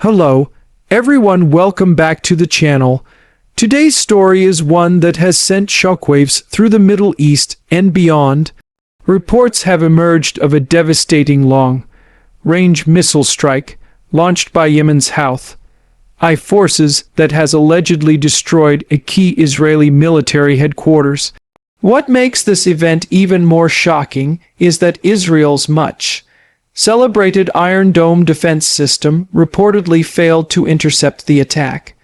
Hello, everyone, welcome back to the channel. Today's story is one that has sent shockwaves through the Middle East and beyond. Reports have emerged of a devastating long-range missile strike launched by Yemen's Houthi forces that has allegedly destroyed a key Israeli military headquarters. What makes this event even more shocking is that Israel's much-celebrated Iron Dome defense system reportedly failed to intercept the attack.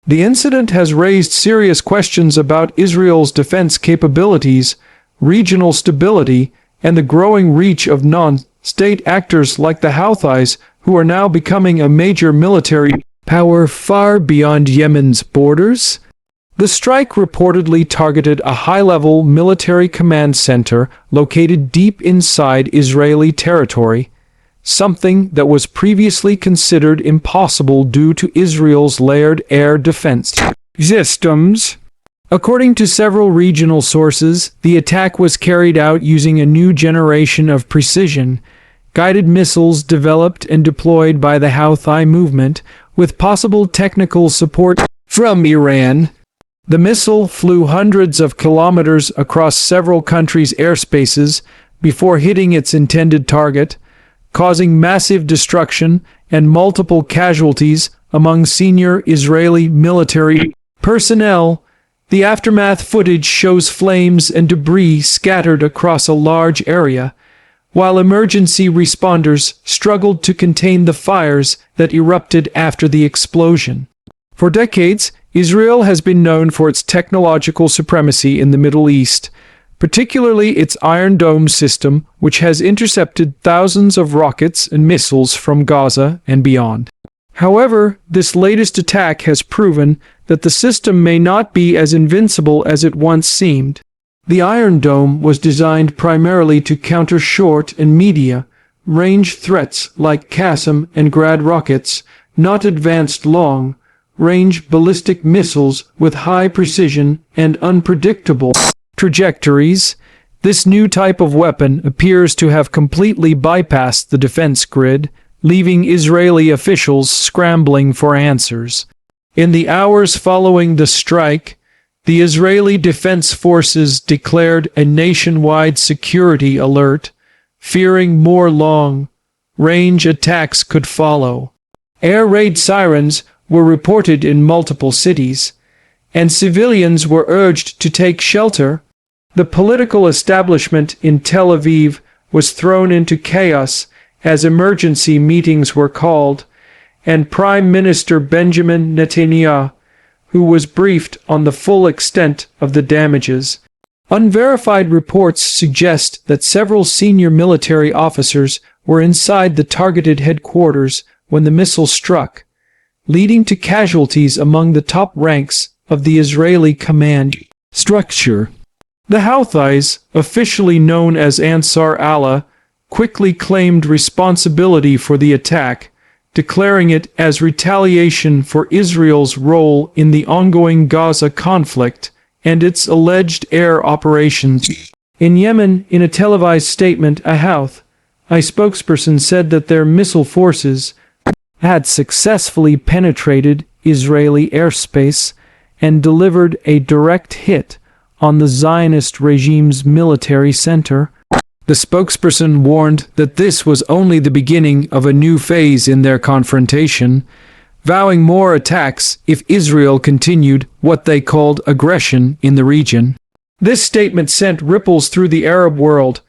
The incident has raised serious questions about Israel's defense capabilities, regional stability, and the growing reach of non-state actors like the Houthis, who are now becoming a major military power far beyond Yemen's borders. The strike reportedly targeted a high-level military command center located deep inside Israeli territory, something that was previously considered impossible due to Israel's layered air defense systems. According to several regional sources, the attack was carried out using a new generation of precision-guided missiles developed and deployed by the Houthi movement, with possible technical support from Iran. The missile flew hundreds of kilometers across several countries' airspaces before hitting its intended target, causing massive destruction and multiple casualties among senior Israeli military personnel. The aftermath footage shows flames and debris scattered across a large area, while emergency responders struggled to contain the fires that erupted after the explosion. For decades, Israel has been known for its technological supremacy in the Middle East, particularly its Iron Dome system, which has intercepted thousands of rockets and missiles from Gaza and beyond. However, this latest attack has proven that the system may not be as invincible as it once seemed. The Iron Dome was designed primarily to counter short and medium-range threats like Qassam and Grad rockets, not advanced long-range ballistic missiles with high precision and unpredictable trajectories. This new type of weapon appears to have completely bypassed the defense grid, leaving Israeli officials scrambling for answers. In the hours following the strike, the Israeli Defense Forces declared a nationwide security alert, fearing more long-range attacks could follow. Air raid sirens were reported in multiple cities, and civilians were urged to take shelter. The political establishment in Tel Aviv was thrown into chaos as emergency meetings were called, and Prime Minister Benjamin Netanyahu, who was briefed on the full extent of the damages. Unverified reports suggest that several senior military officers were inside the targeted headquarters when the missile struck, leading to casualties among the top ranks of the Israeli command structure. The Houthis, officially known as Ansar Allah, quickly claimed responsibility for the attack, declaring it as retaliation for Israel's role in the ongoing Gaza conflict and its alleged air operations. In Yemen, in a televised statement, a Houthi spokesperson said that their missile forces had successfully penetrated Israeli airspace and delivered a direct hit on the Zionist regime's military center. The spokesperson warned that this was only the beginning of a new phase in their confrontation, vowing more attacks if Israel continued what they called aggression in the region. This statement sent ripples through the Arab world.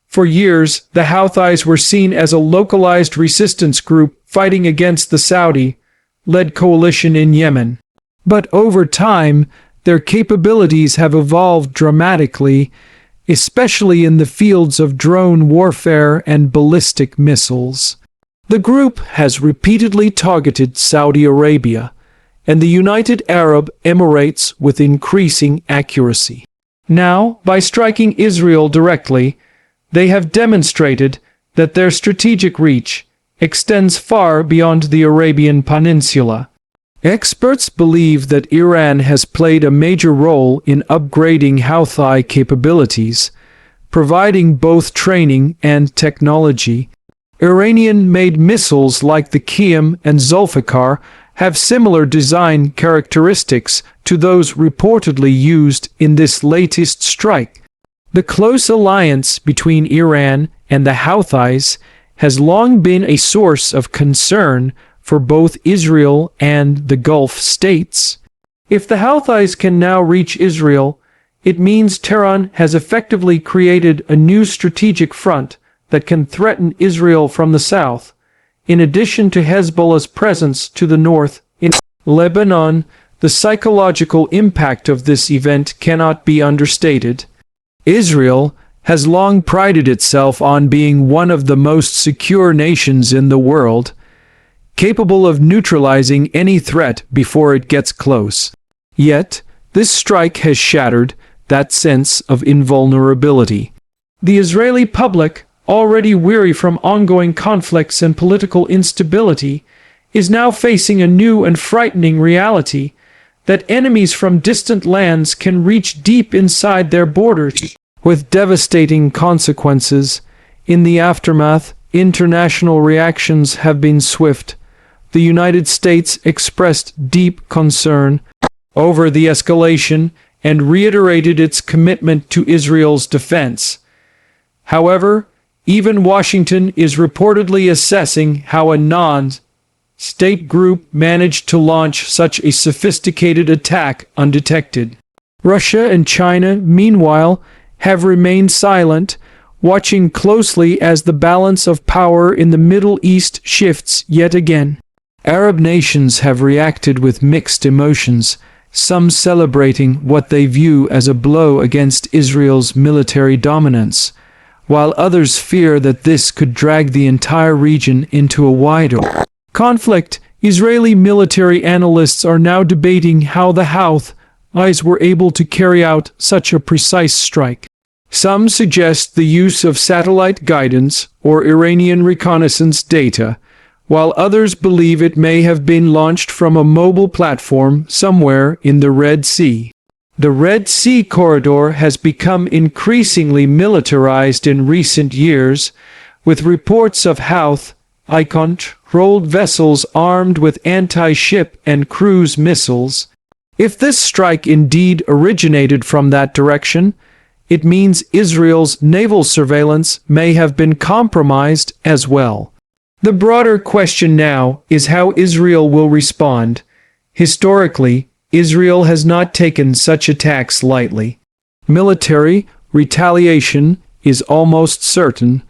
For years, the Houthis were seen as a localized resistance group fighting against the Saudi-led coalition in Yemen. But over time, their capabilities have evolved dramatically, especially in the fields of drone warfare and ballistic missiles. The group has repeatedly targeted Saudi Arabia and the United Arab Emirates with increasing accuracy. Now, by striking Israel directly, they have demonstrated that their strategic reach extends far beyond the Arabian Peninsula. Experts believe that Iran has played a major role in upgrading Houthi capabilities, providing both training and technology. Iranian-made missiles like the Qiyam and Zulfikar have similar design characteristics to those reportedly used in this latest strike. The close alliance between Iran and the Houthis has long been a source of concern for both Israel and the Gulf states. If the Houthis can now reach Israel, it means Tehran has effectively created a new strategic front that can threaten Israel from the south, in addition to Hezbollah's presence to the north. In Lebanon, the psychological impact of this event cannot be understated. Israel has long prided itself on being one of the most secure nations in the world, capable of neutralizing any threat before it gets close. Yet, this strike has shattered that sense of invulnerability. The Israeli public, already weary from ongoing conflicts and political instability, is now facing a new and frightening reality that enemies from distant lands can reach deep inside their borders, with devastating consequences. In the aftermath, international reactions have been swift. The United States expressed deep concern over the escalation and reiterated its commitment to Israel's defense. However, even Washington is reportedly assessing how a non-state group managed to launch such a sophisticated attack undetected. Russia and China, meanwhile, have remained silent, watching closely as the balance of power in the Middle East shifts yet again. Arab nations have reacted with mixed emotions, some celebrating what they view as a blow against Israel's military dominance, while others fear that this could drag the entire region into a wider conflict. Israeli military analysts are now debating how the Houthis were able to carry out such a precise strike. Some suggest the use of satellite guidance or Iranian reconnaissance data, while others believe it may have been launched from a mobile platform somewhere in the Red Sea. The Red Sea corridor has become increasingly militarized in recent years, with reports of Houthi-controlled vessels armed with anti-ship and cruise missiles. If this strike indeed originated from that direction, it means Israel's naval surveillance may have been compromised as well. The broader question now is how Israel will respond. Historically, Israel has not taken such attacks lightly. Military retaliation is almost certain,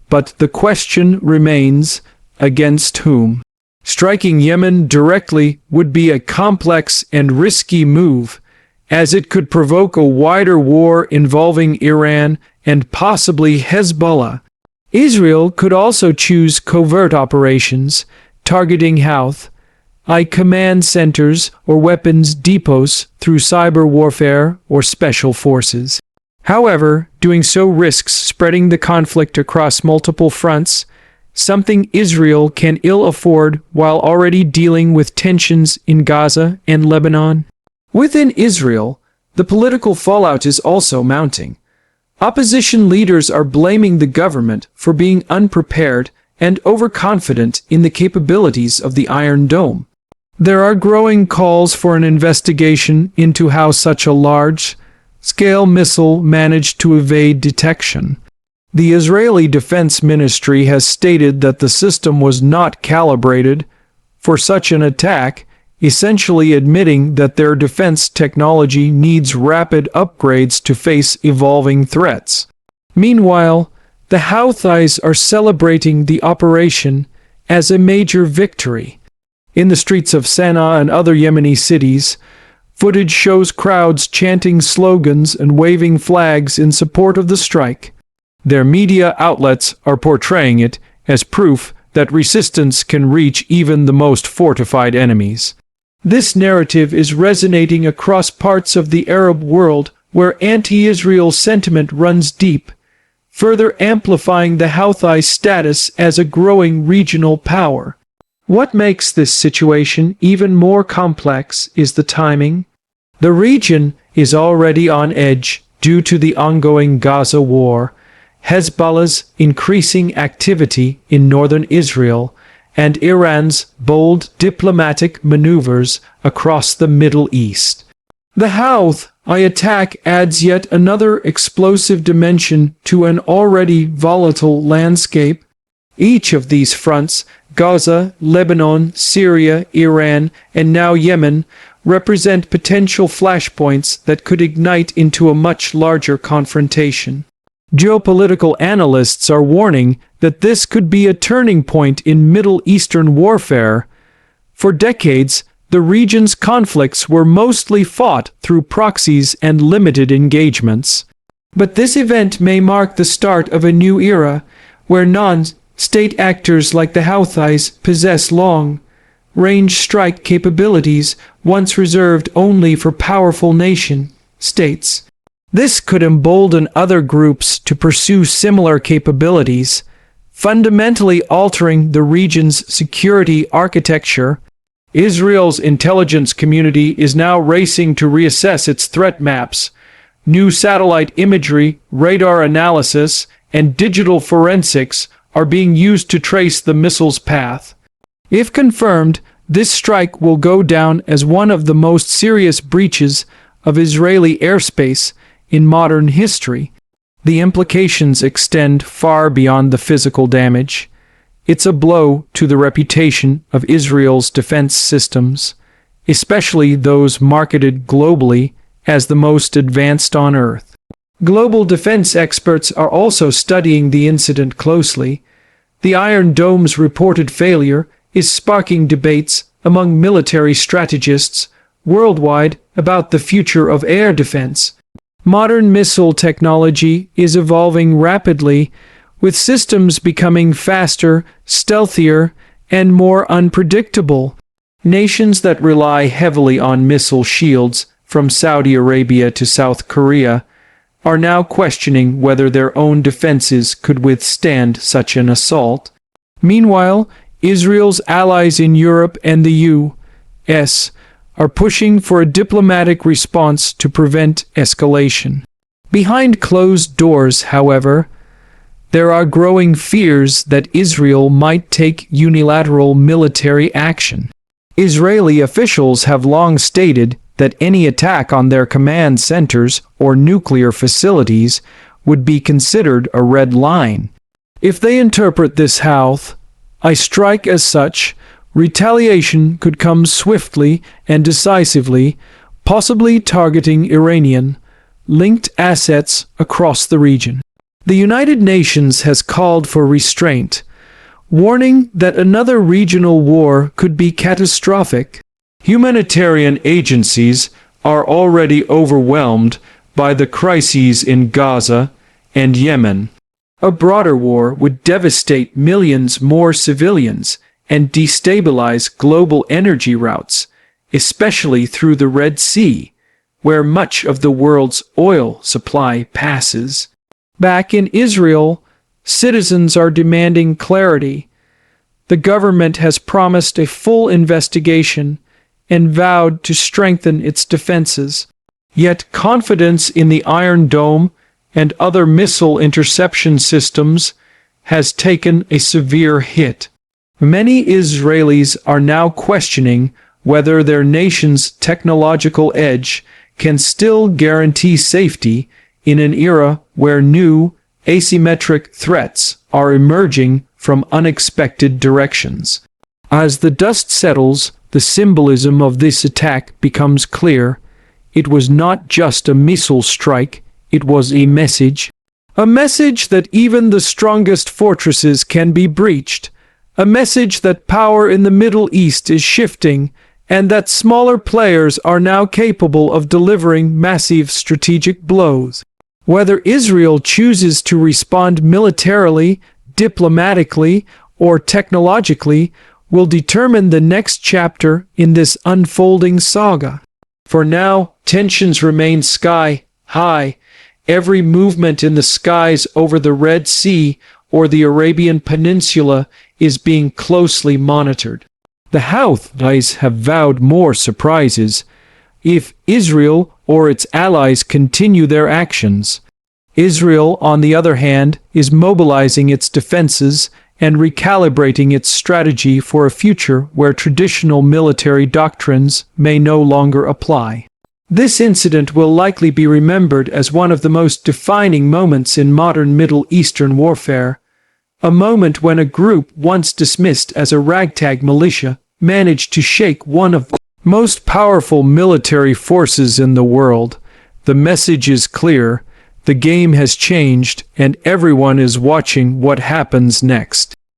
but the question remains, against whom? Striking Yemen directly would be a complex and risky move, as it could provoke a wider war involving Iran and possibly Hezbollah. Israel could also choose covert operations, targeting Houthi command centers or weapons depots through cyber warfare or special forces. However, doing so risks spreading the conflict across multiple fronts, something Israel can ill afford while already dealing with tensions in Gaza and Lebanon. Within Israel, the political fallout is also mounting. Opposition leaders are blaming the government for being unprepared and overconfident in the capabilities of the Iron Dome. There are growing calls for an investigation into how such a large-scale missile managed to evade detection. The Israeli Defense Ministry has stated that the system was not calibrated for such an attack, essentially admitting that their defense technology needs rapid upgrades to face evolving threats. Meanwhile, the Houthis are celebrating the operation as a major victory. In the streets of Sana'a and other Yemeni cities, footage shows crowds chanting slogans and waving flags in support of the strike. Their media outlets are portraying it as proof that resistance can reach even the most fortified enemies. This narrative is resonating across parts of the Arab world where anti-Israel sentiment runs deep, further amplifying the Houthi status as a growing regional power. What makes this situation even more complex is the timing. The region is already on edge due to the ongoing Gaza war. Hezbollah's increasing activity in northern Israel, and Iran's bold diplomatic maneuvers across the Middle East. The Houthi attack adds yet another explosive dimension to an already volatile landscape. Each of these fronts, Gaza, Lebanon, Syria, Iran, and now Yemen, represent potential flashpoints that could ignite into a much larger confrontation. Geopolitical analysts are warning that this could be a turning point in Middle Eastern warfare. For decades, the region's conflicts were mostly fought through proxies and limited engagements. But this event may mark the start of a new era, where non-state actors like the Houthis possess long-range strike capabilities once reserved only for powerful nation-states. This could embolden other groups to pursue similar capabilities, fundamentally altering the region's security architecture. Israel's intelligence community is now racing to reassess its threat maps. New satellite imagery, radar analysis, and digital forensics are being used to trace the missile's path. If confirmed, this strike will go down as one of the most serious breaches of Israeli airspace in modern history. The implications extend far beyond the physical damage. It's a blow to the reputation of Israel's defense systems, especially those marketed globally as the most advanced on Earth. Global defense experts are also studying the incident closely. The Iron Dome's reported failure is sparking debates among military strategists worldwide about the future of air defense. Modern missile technology is evolving rapidly, with systems becoming faster, stealthier, and more unpredictable. Nations that rely heavily on missile shields, from Saudi Arabia to South Korea, are now questioning whether their own defenses could withstand such an assault. Meanwhile, Israel's allies in Europe and the U.S. are pushing for a diplomatic response to prevent escalation. Behind closed doors, however, there are growing fears that Israel might take unilateral military action. Israeli officials have long stated that any attack on their command centers or nuclear facilities would be considered a red line. If they interpret this Houthi strike as such, retaliation could come swiftly and decisively, possibly targeting Iranian-linked assets across the region. The United Nations has called for restraint, warning that another regional war could be catastrophic. Humanitarian agencies are already overwhelmed by the crises in Gaza and Yemen. A broader war would devastate millions more civilians and destabilize global energy routes, especially through the Red Sea, where much of the world's oil supply passes. Back in Israel, citizens are demanding clarity. The government has promised a full investigation and vowed to strengthen its defenses. Yet confidence in the Iron Dome and other missile interception systems has taken a severe hit. Many Israelis are now questioning whether their nation's technological edge can still guarantee safety in an era where new, asymmetric threats are emerging from unexpected directions. As the dust settles, the symbolism of this attack becomes clear. It was not just a missile strike, it was a message. A message that even the strongest fortresses can be breached. A message that power in the Middle East is shifting, and that smaller players are now capable of delivering massive strategic blows. Whether Israel chooses to respond militarily, diplomatically, or technologically will determine the next chapter in this unfolding saga. For now, tensions remain sky-high. Every movement in the skies over the Red Sea or the Arabian Peninsula is being closely monitored. The Houthis have vowed more surprises if Israel or its allies continue their actions. Israel, on the other hand, is mobilizing its defenses and recalibrating its strategy for a future where traditional military doctrines may no longer apply. This incident will likely be remembered as one of the most defining moments in modern Middle Eastern warfare, a moment when a group once dismissed as a ragtag militia managed to shake one of the most powerful military forces in the world. The message is clear: the game has changed, and everyone is watching what happens next.